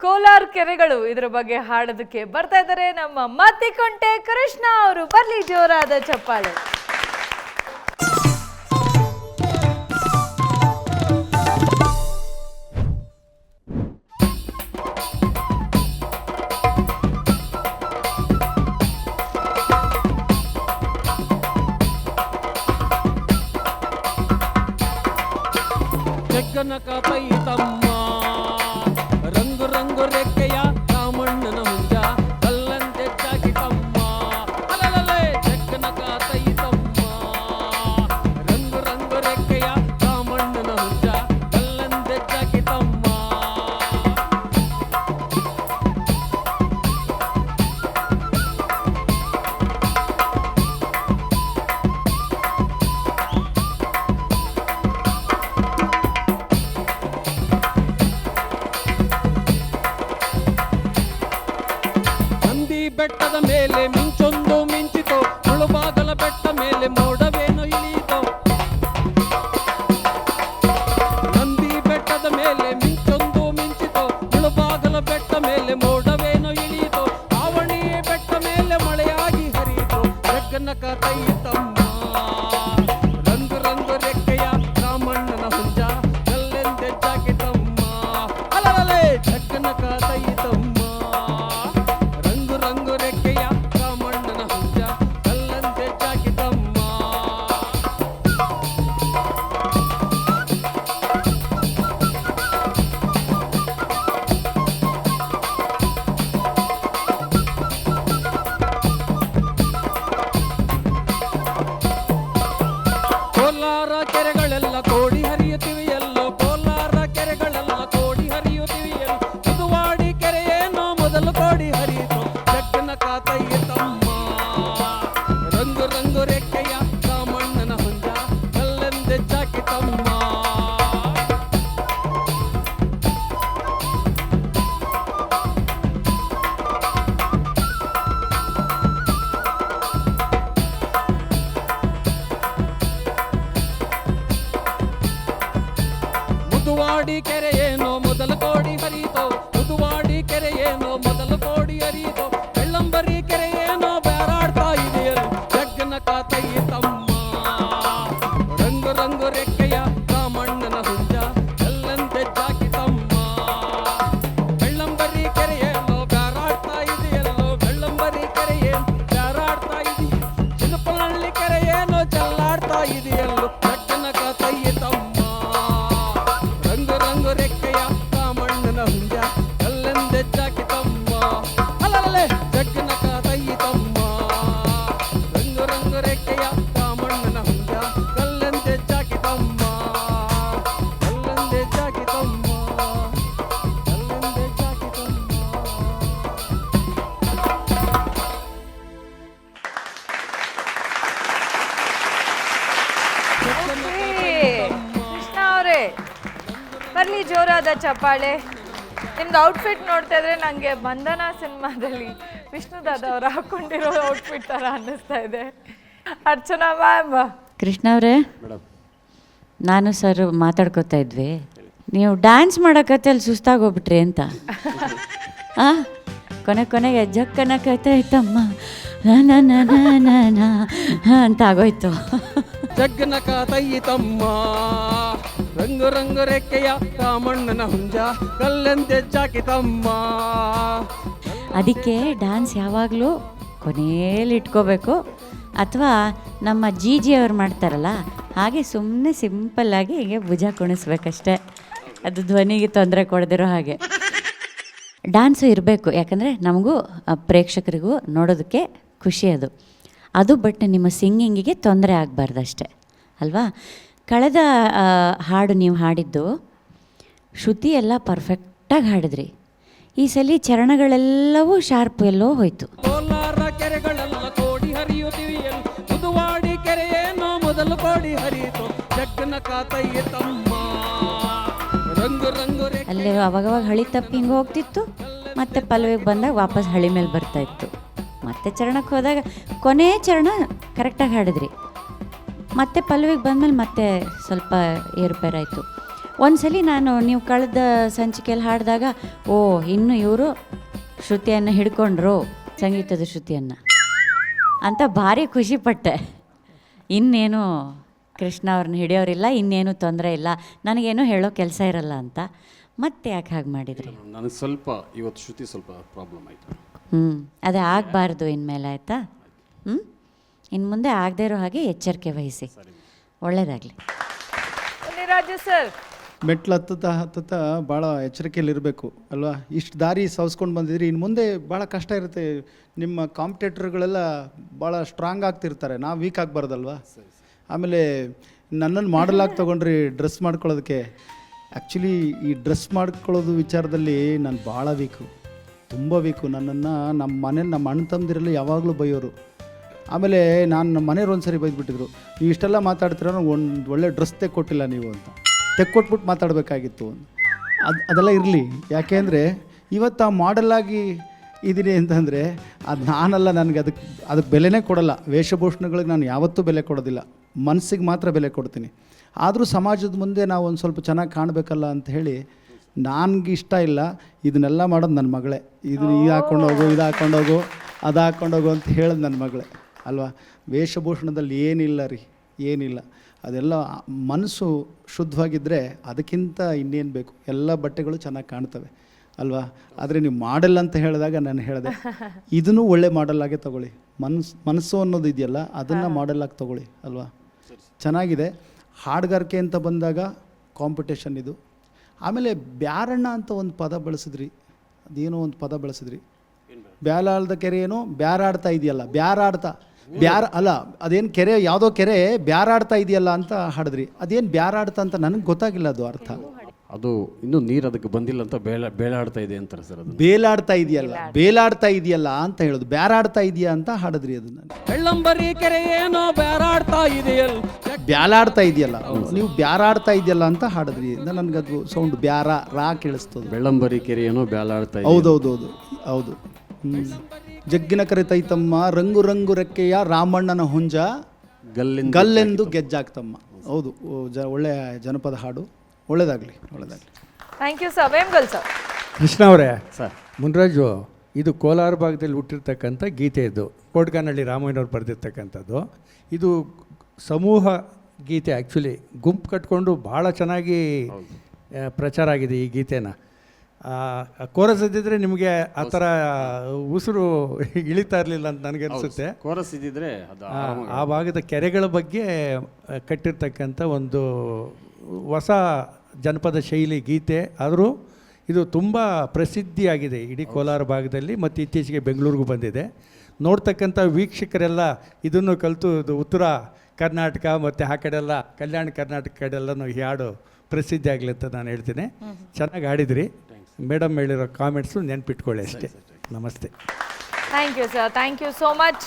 ಕೋಲಾರ ಕೆರೆಗಳು ಇದರ ಬಗ್ಗೆ ಹಾಡೋದಕ್ಕೆ ಬರ್ತಾ ಇದ್ದಾರೆ ನಮ್ಮ ಮತ್ತಿಕೊಂಟೆ ಕೃಷ್ಣ ಅವರು. ಬರ್ಲಿ ಜೋರಾದ ಚಪ್ಪಾಳೆ. ಜಗ್ಗನಕ ಪೈತಮ್ಮ ರಂಗು ರಂಗು ರೆಕ್ಕೆಯ ರಾಮಣ್ಣನ ಹುಂಜ ಕಲ್ಲಂತೆ ಜಾಗಿತಮ್ಮ ಅಲಲಲೆ ಜಗ್ಗನಕ ತೈತಮ್ಮ ರಂಗು ರಂಗು ರೆಕ್ಕೆಯ ರಾಮಣ್ಣನ ಹುಂಜ ಕಲ್ಲಂತೆ ಜಾಗಿತಮ್ಮ. ಬೆಟ್ಟದ ಮೇಲೆ ಮಿಂಚೊಂದು ಮಿಂಚಿತೋ, ಮುಳುಬಾಗಲ ಬೆಟ್ಟ ಮೇಲೆ ಮೋಡವೇನೋ ಇಳಿಯಿತೋ. ನಂದಿ ಬೆಟ್ಟದ ಮೇಲೆ ಮಿಂಚೊಂದು ಮಿಂಚಿತೋ, ಮುಳುಬಾಗಲ ಬೆಟ್ಟ ಮೇಲೆ ಮೋಡವೇನೋ ಇಳಿಯಿತೋ. ಆವಣಿ ಬೆಟ್ಟ ಮೇಲೆ ಮಳೆಯಾಗಿ ಹರಿಯಿತೋ, ಜಗ್ಗನಕ ತೈತಮ್ಮ ರಂಗು ರಂಗು ರೆಕ್ಕೆಯ ರಾಮಣ್ಣನ ಹುಂಜ ಕಲ್ಲೆಂದೆ ಜಾಗಿತಮ್ಮ ಅಲಲಲೆ ಜಗ್ಗನಕ ತೈತಮ್ಮ ರಂಗು ರೆಕ್ಕೆಯ ರಾಮಣ್ಣನ ಹುಂಜ ಕಲ್ಲಂತೆ ಜಾಗಿತಮ್ಮ. ಕೋಲಾರ ಕೆರೆಗಳೆಲ್ಲ ಕೋಡಿ ಹರಿಯುತ್ತಿವೆಯಲ್ಲೋ, ಕೋಲಾರ ಕೆರೆಗಳೆಲ್ಲ ಕೋಡಿ ಹರಿಯುತ್ತಿವೆಯಲ್ಲೋ. ಮುದುವಾಡಿ ಕೆರೆಯೇನೋ ಮೊದಲು ಕೋಡಿ ಹರಿಯಿತು, ಜಗ್ಗನಕ ತೈತಮ್ಮ ರಂಗು ರಂಗು ರೆಕ್ಕೆಯ ರಾಮಣ್ಣನ ಹುಂಜ ಕಲ್ಲಂದೆ ಜಾಗಿತಮ್ಮ. ಮುದುವಾಡಿ ಕೆರೆಯೇನೋ ಮೊದಲು ಕೋಡಿ ಹರಿಯಿತೋ, ಮುದುವಾಡಿ ಕೆರೆಯೇನೋ ಮೊದಲು ಕೋಡಿ ಹರಿಯಿತೋ. ಬೆಳ್ಳಂಬರಿ ಕೆರೆಯೇನೋ ಬೇರಾಡ್ತಾ ಇದೆಯಲ್ಲ, ಜಗ್ಗನಕ ತೈತಮ್ಮ ರಂಗು ರಂಗು ರೆಕ್ಕೆಯ ರಾಮಣ್ಣನ ಹುಂಜ ಕಲ್ಲಂತೆ ಜಾಗಿತಮ್ಮ. ಬೆಳ್ಳಂಬರಿ ಕೆರೆಯೇನೋ ಬೇರಾಡ್ತಾ ಇದೆಯಲ್ಲೋ, ಬೆಳ್ಳಂಬರಿ ಕೆರೆಯೇನೋ ಬೇರಾಡ್ತಾ ಇದೆಯೋ. ಚಿನ್ನಪನಹಳ್ಳಿ ಕೆರೆಯೇನೋ ಚೆಲ್ಲಾಡ್ತಾ ಇದೆಯಲ್ಲೋ, ಜಗ್ಗನಕ ತೈತಮ್ಮ ರಂಗು ರಂಗು ರೆಕ್ಕೆಯ ರಾಮಣ್ಣನ ಹುಂಜ ಕಲ್ಲಂದೆ ಜಾಗಿತಮ್ಮ ಅಲಲಲೆ ಜಗ್ಗನಕ ತೈತಮ್ಮ ರಂಗು ರಂಗು ರೆಕ್ಕೆಯ ರಾಮಣ್ಣನ ಹುಂಜ ಕಲ್ಲಂದೆ ಜಾಗಿತಮ್ಮ ಕಲ್ಲಂದೆ ಜಾಗಿತಮ್ಮ ಕಲ್ಲಂದೆ ಜಾಗಿತಮ್ಮ. ಕೃಷ್ಣ ಅವರೇ, ಬರ್ಲಿ ಜೋರಾದ ಚಪ್ಪಾಳೆ. ನಿಮ್ದು ಔಟ್ಫಿಟ್ ನೋಡ್ತಾ ಇದ್ರೆ ನನಗೆ ಬಂಧನ ಸಿನಿಮಾದಲ್ಲಿ ವಿಷ್ಣುದಾದ ಅವ್ರು ಹಾಕೊಂಡಿರೋ ಔಟ್ಫಿಟ್ ಥರ ಅನ್ನಿಸ್ತಾ ಇದೆ. ಅರ್ಚನಾ ಮ್ಯಾಮ್. ಕೃಷ್ಣ ಅವರೇ, ನಾನು ಸರ್ ಮಾತಾಡ್ಕೋತಾ ಇದ್ವಿ, ನೀವು ಡ್ಯಾನ್ಸ್ ಮಾಡೋಕತ್ತೆ ಅಲ್ಲಿ ಸುಸ್ತಾಗೋಗ್ಬಿಟ್ರಿ ಅಂತ. ಹಾಂ, ಕೊನೆಗೆ ಜಕ್ಕನಕತ್ತೈತಮ್ಮ ಅಂತ ಆಗೋಯ್ತು. ಜಗ್ಗನಕ ತೈತಮ್ಮ ರಂಗು ರಂಗು ರೆಕ್ಕೆಯ ರಾಮಣ್ಣನ ಹುಂಜ ಕಲ್ಲಂತೆ ಜಾಗಿತಮ್ಮ. ಅದಕ್ಕೆ ಡ್ಯಾನ್ಸ್ ಯಾವಾಗಲೂ ಕೊನೆಯಲ್ಲಿ ಇಟ್ಕೋಬೇಕು, ಅಥವಾ ನಮ್ಮ ಜಿ ಅವ್ರು ಮಾಡ್ತಾರಲ್ಲ ಹಾಗೆ ಸುಮ್ಮನೆ ಸಿಂಪಲ್ಲಾಗಿ ಹೀಗೆ ಭುಜ ಕುಣಿಸ್ಬೇಕಷ್ಟೆ, ಅದು ಧ್ವನಿಗೆ ತೊಂದರೆ ಕೊಡದಿರೋ ಹಾಗೆ. ಡ್ಯಾನ್ಸು ಇರಬೇಕು, ಯಾಕಂದರೆ ನಮಗೂ ಪ್ರೇಕ್ಷಕರಿಗೂ ನೋಡೋದಕ್ಕೆ ಖುಷಿ ಅದು ಬಟ್ ನಿಮ್ಮ ಸಿಂಗಿಂಗಿಗೆ ತೊಂದರೆ ಆಗಬಾರ್ದಷ್ಟೆ ಅಲ್ವಾ. ಕಳೆದ ಹಾಡು ನೀವು ಹಾಡಿದ್ದು ಶ್ರುತಿ ಎಲ್ಲ ಪರ್ಫೆಕ್ಟಾಗಿ ಹಾಡಿದ್ರಿ, ಈ ಸಲ ಚರಣಗಳೆಲ್ಲವೂ ಶಾರ್ಪ್ ಎಲ್ಲೋ ಹೋಯ್ತು. ಕೋಲಾರ ಕೆರೆಗಳೆಲ್ಲ ಕೋಡಿ ಹರಿಯುತ್ತಿವೆಯಲ್ಲ, ಮುದುವಾಡಿ ಕೆರೆಯೇನೋ ಮೊದಲು ಕೋಡಿ ಹರಿಯಿತು, ಜಗ್ಗನಕ ತೈತಮ್ಮ ರಂಗು ರಂಗು ರೆಕ್ಕೆಯ. ಅಲ್ಲೇ ಅವಾಗವಾಗ ಹಳಿ ತಪ್ಪಿ ಹಿಂಗೆ ಹೋಗ್ತಿತ್ತು, ಮತ್ತೆ ಪಲ್ಲವಿಗೆ ಬಂದಾಗ ವಾಪಸ್ ಹಳಿ ಮೇಲೆ ಬರ್ತಾಯಿತ್ತು. ಮತ್ತೆ ಚರಣಕ್ಕೆ ಹೋದಾಗ ಕೊನೆ ಚರಣ ಕರೆಕ್ಟಾಗಿ ಹಾಡಿದ್ರಿ, ಮತ್ತೆ ಪಲ್ಲವಿಗೆ ಬಂದಮೇಲೆ ಮತ್ತೆ ಸ್ವಲ್ಪ ಏರುಪೇರಾಯಿತು. ಒಂದ್ಸಲಿ ನಾನು ನೀವು ಕಳೆದ ಸಂಚಿಕೆಯಲ್ಲಿ ಹಾಡಿದಾಗ ಓ ಇನ್ನು ಇವರು ಶ್ರುತಿಯನ್ನು ಹಿಡ್ಕೊಂಡ್ರು, ಸಂಗೀತದ ಶ್ರುತಿಯನ್ನು ಅಂತ ಭಾರಿ ಖುಷಿಪಟ್ಟೆ. ಇನ್ನೇನು ಕೃಷ್ಣ ಅವ್ರನ್ನ ಹಿಡಿಯೋರಿಲ್ಲ, ಇನ್ನೇನು ತೊಂದರೆ ಇಲ್ಲ, ನನಗೇನು ಹೇಳೋ ಕೆಲಸ ಇರಲ್ಲ ಅಂತ. ಮತ್ತೆ ಯಾಕೆ ಹಾಗೆ ಮಾಡಿದ್ರಿ? ನನಗೆ ಸ್ವಲ್ಪ ಇವತ್ತು ಶ್ರುತಿ ಸ್ವಲ್ಪ ಪ್ರಾಬ್ಲಮ್ ಆಯಿತು. ಅದೇ ಆಗಬಾರ್ದು ಇನ್ಮೇಲೆ, ಆಯಿತಾ? ಇನ್ನು ಮುಂದೆ ಆಗದೇ ಇರೋ ಹಾಗೆ ಎಚ್ಚರಿಕೆ ವಹಿಸಿ. ಒಳ್ಳೆಯದಾಗಲಿ. ರಾಜು ಸರ್, ಮೆಟ್ಲು ಹತ್ತುತ್ತಾ ಭಾಳ ಎಚ್ಚರಿಕೆಯಲ್ಲಿರಬೇಕು ಅಲ್ವಾ? ಇಷ್ಟು ದಾರಿ ಸವಸ್ಕೊಂಡು ಬಂದಿದ್ರಿ, ಇನ್ನು ಮುಂದೆ ಭಾಳ ಕಷ್ಟ ಇರುತ್ತೆ. ನಿಮ್ಮ ಕಾಂಪಿಟೇಟರ್ಗಳೆಲ್ಲ ಭಾಳ ಸ್ಟ್ರಾಂಗ್ ಆಗ್ತಿರ್ತಾರೆ, ನಾವು ವೀಕ್ ಆಗಬಾರ್ದಲ್ವಾ? ಆಮೇಲೆ ನನ್ನನ್ನು ಮಾಡಲಾಗಿ ತೊಗೊಂಡ್ರಿ ಡ್ರೆಸ್ ಮಾಡ್ಕೊಳ್ಳೋದಕ್ಕೆ. ಆ್ಯಕ್ಚುಲಿ ಈ ಡ್ರೆಸ್ ಮಾಡ್ಕೊಳ್ಳೋದು ವಿಚಾರದಲ್ಲಿ ನಾನು ಭಾಳ ವೀಕು, ತುಂಬ ವೀಕು. ನನ್ನನ್ನು ನಮ್ಮ ಅಣ್ಣ ತಮ್ಮದಿರಲ್ಲ ಯಾವಾಗಲೂ ಬೈಯೋರು. ಆಮೇಲೆ ನಮ್ಮ ಮನೆಯವ್ರು ಒಂದು ಸರಿ ಬೈದ್ಬಿಟ್ಟಿದ್ರು, ನೀವು ಇಷ್ಟೆಲ್ಲ ಮಾತಾಡ್ತೀರ, ಒಂದು ಒಳ್ಳೆ ಡ್ರೆಸ್ ತೆಕ್ಕೊಟ್ಟಿಲ್ಲ ನೀವು ಅಂತ. ತೆಕ್ಕೊಟ್ಬಿಟ್ಟು ಮಾತಾಡಬೇಕಾಗಿತ್ತು. ಅದೆಲ್ಲ ಇರಲಿ, ಯಾಕೆಂದರೆ ಇವತ್ತು ಆ ಮಾಡೆಲ್ಲಾಗಿ ಇದ್ದೀನಿ ಅಂತಂದರೆ ಅದು ನಾನಲ್ಲ. ನನಗೆ ಅದಕ್ಕೆ ಬೆಲೆನೇ ಕೊಡಲ್ಲ. ವೇಷಭೂಷಣಗಳಿಗೆ ನಾನು ಯಾವತ್ತೂ ಬೆಲೆ ಕೊಡೋದಿಲ್ಲ, ಮನಸ್ಸಿಗೆ ಮಾತ್ರ ಬೆಲೆ ಕೊಡ್ತೀನಿ. ಆದರೂ ಸಮಾಜದ ಮುಂದೆ ನಾವು ಒಂದು ಸ್ವಲ್ಪ ಚೆನ್ನಾಗಿ ಕಾಣಬೇಕಲ್ಲ ಅಂತ ಹೇಳಿ ನನಗೆ ಇಷ್ಟ ಇಲ್ಲ ಇದನ್ನೆಲ್ಲ ಮಾಡೋದು ನನ್ನ ಮಗಳೇ. ಇದು ಹಾಕ್ಕೊಂಡೋಗು, ಇದು ಹಾಕ್ಕೊಂಡೋಗು, ಅದು ಹಾಕ್ಕೊಂಡೋಗು ಅಂತ ಹೇಳೋದು ನನ್ನ ಮಗಳೇ ಅಲ್ವಾ? ವೇಷಭೂಷಣದಲ್ಲಿ ಏನಿಲ್ಲ ರೀ, ಏನಿಲ್ಲ. ಅದೆಲ್ಲ ಮನಸ್ಸು ಶುದ್ಧವಾಗಿದ್ದರೆ ಅದಕ್ಕಿಂತ ಇನ್ನೇನು ಬೇಕು? ಎಲ್ಲ ಬಟ್ಟೆಗಳು ಚೆನ್ನಾಗಿ ಕಾಣ್ತವೆ ಅಲ್ವಾ? ಆದರೆ ನೀವು ಮಾಡೆಲ್ ಅಂತ ಹೇಳಿದಾಗ ನಾನು ಹೇಳಿದೆ, ಇದನ್ನು ಒಳ್ಳೆ ಮಾಡೆಲ್ಲಾಗೆ ತೊಗೊಳ್ಳಿ. ಮನಸ್ಸು ಅನ್ನೋದು ಇದೆಯಲ್ಲ, ಅದನ್ನು ಮಾಡೆಲ್ಲಾಗಿ ತೊಗೊಳ್ಳಿ ಅಲ್ವಾ? ಚೆನ್ನಾಗಿದೆ. ಹಾಡುಗಾರಿಕೆ ಅಂತ ಬಂದಾಗ ಕಾಂಪಿಟೇಷನ್ ಇದು. ಆಮೇಲೆ ಬ್ಯಾರಣ್ಣ ಅಂತ ಒಂದು ಪದ ಬಳಸಿದ್ರಿ, ಅದೇನೋ ಒಂದು ಪದ ಬಳಸಿದ್ರಿ. ಬ್ಯಾಲಾಳ್ದ ಕೆರೆ ಏನೋ ಬ್ಯಾರಾಡ್ತಾ ಇದೆಯಲ್ಲ, ಅಲ್ಲ ಅದೇನು ಕೆರೆ, ಯಾವುದೋ ಕೆರೆ ಬ್ಯಾರಾಡ್ತಾ ಇದೆಯಲ್ಲ ಅಂತ ಹಾಡಿದ್ರಿ. ಅದೇನು ಬ್ಯಾರಾಡ್ತಾ ಅಂತ ನನಗೆ ಗೊತ್ತಾಗಿಲ್ಲ ಅದು ಅರ್ಥ. ಅದು ಇನ್ನೂ ನೀರು ಅದಕ್ಕೆ ಬಂದಿಲ್ಲ ಅಂತ ಬೇಲಾಡ್ತಾ ಇದೆ ಅಂತಾರೆ ಸರ್. ಅದು ಬೇಲಾಡ್ತಾ ಇದೆಯಲ್ಲ ಅಂತ ಹೇಳೋದು, ಬ್ಯಾರಾಡ್ತಾ ಇದೆಯಾ ಅಂತ ಹಾಡಿದ್ರಿ. ಅದನ್ನ ಬೆಳ್ಳಂಬರಿ ಕೆರೆ ಏನೋ ಬ್ಯಾರಾಡ್ತಾ ಇದೆಯಲ್ಲ, ಬ್ಯಾಲಾಡ್ತಾ ಇದೆಯಲ್ಲ, ನೀವು ಬ್ಯಾರಾಡ್ತಾ ಇದೆಯಲ್ಲ ಅಂತ ಹಾಡಿದ್ರಿ. ನನಗದು ಸೌಂಡ್ ಬ್ಯಾರ ರಾ ಕೇಳಿಸ್ತದೆ. ಬೆಳ್ಳಂಬರಿ ಕೆರೆ ಏನೋ ಬ್ಯಾಲಾಡ್ತಾ ಇದೆ. ಹೌದು. ಜಗ್ಗಿನ ಕರೆತೈತಮ್ಮ ರಂಗು ರಂಗು ರೆಕ್ಕೆಯ ರಾಮಣ್ಣನ ಹುಂಜ ಗಲ್ಲೆಂದು ಗೆಜ್ಜಾಗ್ತಮ್ಮ. ಹೌದು, ಒಳ್ಳೆಯ ಜನಪದ ಹಾಡು. ಒಳ್ಳೆಯದಾಗಲಿ. Thank you sir. Vemgal sir. Krishna ಅವರೇ, ಸರ್ ಮುನ್ರಾಜು, ಇದು ಕೋಲಾರ ಭಾಗದಲ್ಲಿ ಹುಟ್ಟಿರ್ತಕ್ಕಂಥ ಗೀತೆ. ಇದು ಕೋಟ್ಗಾನಹಳ್ಳಿ ರಾಮಯ್ಯನವ್ರು ಬರೆದಿರ್ತಕ್ಕಂಥದ್ದು. ಇದು ಸಮೂಹ ಗೀತೆ. ಆ್ಯಕ್ಚುಲಿ ಗುಂಪು ಕಟ್ಕೊಂಡು ಭಾಳ ಚೆನ್ನಾಗಿ ಪ್ರಚಾರ ಆಗಿದೆ ಈ ಗೀತೆನ. ಕೋರಸ್ ಇದ್ದಿದ್ರೆ ನಿಮಗೆ ಆ ಥರ ಉಸಿರು ಇಳಿತಾ ಇರಲಿಲ್ಲ ಅಂತ ನನಗೆ ಅನಿಸುತ್ತೆ. ಕೋರಸ್ ಇದ್ದಿದ್ರೆ ಆ ಭಾಗದ ಕೆರೆಗಳ ಬಗ್ಗೆ ಕಟ್ಟಿರ್ತಕ್ಕಂಥ ಒಂದು ಹೊಸ ಜನಪದ ಶೈಲಿ ಗೀತೆ. ಆದರೂ ಇದು ತುಂಬ ಪ್ರಸಿದ್ಧಿಯಾಗಿದೆ ಇಡೀ ಕೋಲಾರ ಭಾಗದಲ್ಲಿ, ಮತ್ತು ಇತ್ತೀಚೆಗೆ ಬೆಂಗಳೂರಿಗೂ ಬಂದಿದೆ. ನೋಡ್ತಕ್ಕಂಥ ವೀಕ್ಷಕರೆಲ್ಲ ಇದನ್ನು ಕಲಿತು ಇದು ಉತ್ತರ ಕರ್ನಾಟಕ ಮತ್ತು ಆ ಕಡೆಲ್ಲ ಕಲ್ಯಾಣ ಕರ್ನಾಟಕ ಕಡೆಲ್ಲೂ ಈ ಹಾಡು ಪ್ರಸಿದ್ಧಿ ಆಗಲಿ ಅಂತ ನಾನು ಹೇಳ್ತೀನಿ. ಚೆನ್ನಾಗಿ ಹಾಡಿದ್ರಿ. ಮೇಡಮ್ ಹೇಳಿರೋ ಕಾಮೆಂಟ್ಸು ನೆನ್ಪಿಟ್ಕೊಳ್ಳಿ ಅಷ್ಟೇ. ನಮಸ್ತೆ. Thank you sir. Thank you so much.